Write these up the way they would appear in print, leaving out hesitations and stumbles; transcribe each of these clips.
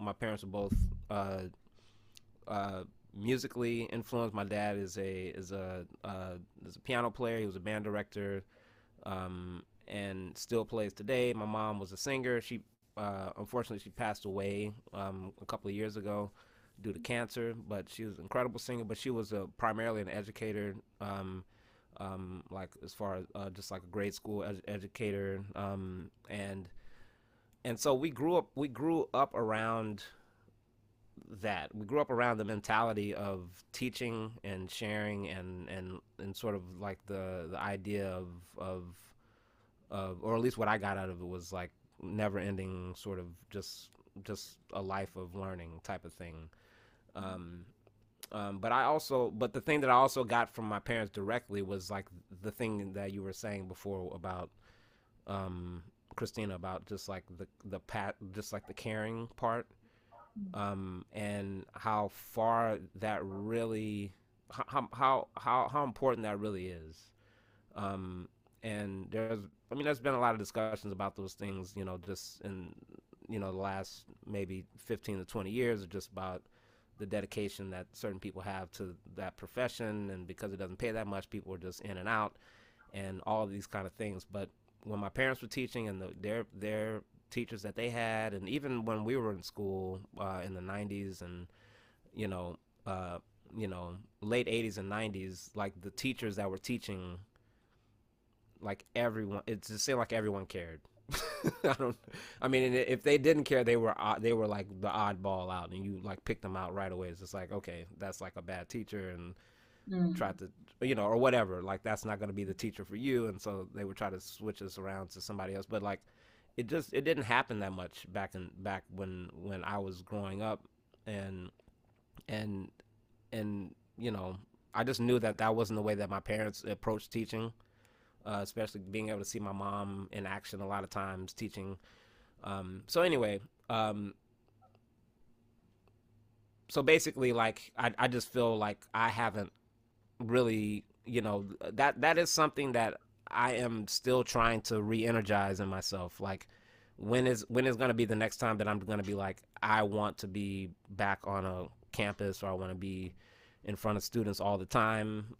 my parents were both uh, musically influenced. My dad is a piano player. He was a band director, and still plays today. My mom was a singer. She unfortunately she passed away a couple of years ago due to cancer. But she was an incredible singer. But she was primarily an educator. Like as far as just like a grade school educator, and so we grew up around that. We grew up around the mentality of teaching and sharing and sort of like the idea of or at least what I got out of it was like never ending sort of just a life of learning type of thing. Um, but the thing that I also got from my parents directly was like the thing that you were saying before about um, Christina, about just like just like the caring part, and how far that really, how important that really is. Um, and I mean, there's been a lot of discussions about those things, just in, the last maybe 15 to 20 years, just about the dedication that certain people have to that profession, and because it doesn't pay that much, people are just in and out, and all of these kind of things. But when my parents were teaching, and their teachers that they had, and even when we were in school in the 90s, and you know uh, late 80s and 90s, like the teachers that were teaching, like everyone, it just seemed like everyone cared. I don't. I mean, if they didn't care, they were like the oddball out, and you like picked them out right away. It's just like, okay, that's like a bad teacher, and Mm. try to, or whatever. Like that's not going to be the teacher for you, and so they would try to switch us around to somebody else. But like, it didn't happen that much back when I was growing up, and and and I just knew that that wasn't the way that my parents approached teaching, especially being able to see my mom in action a lot of times teaching. So anyway, um, so basically, like I just feel like I haven't really, that is something that I am still trying to re-energize in myself. Like, when is going to be the next time that I'm going to be like, I want to be back on a campus, or I want to be in front of students all the time,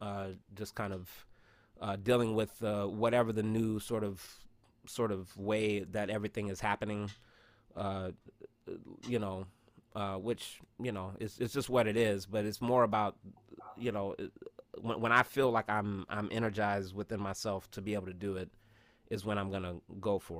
just kind of dealing with whatever the new sort of way that everything is happening, uh, you know, which it's just what it is. But it's more about, you know, when I feel like I'm energized within myself to be able to do it, is when I'm gonna go for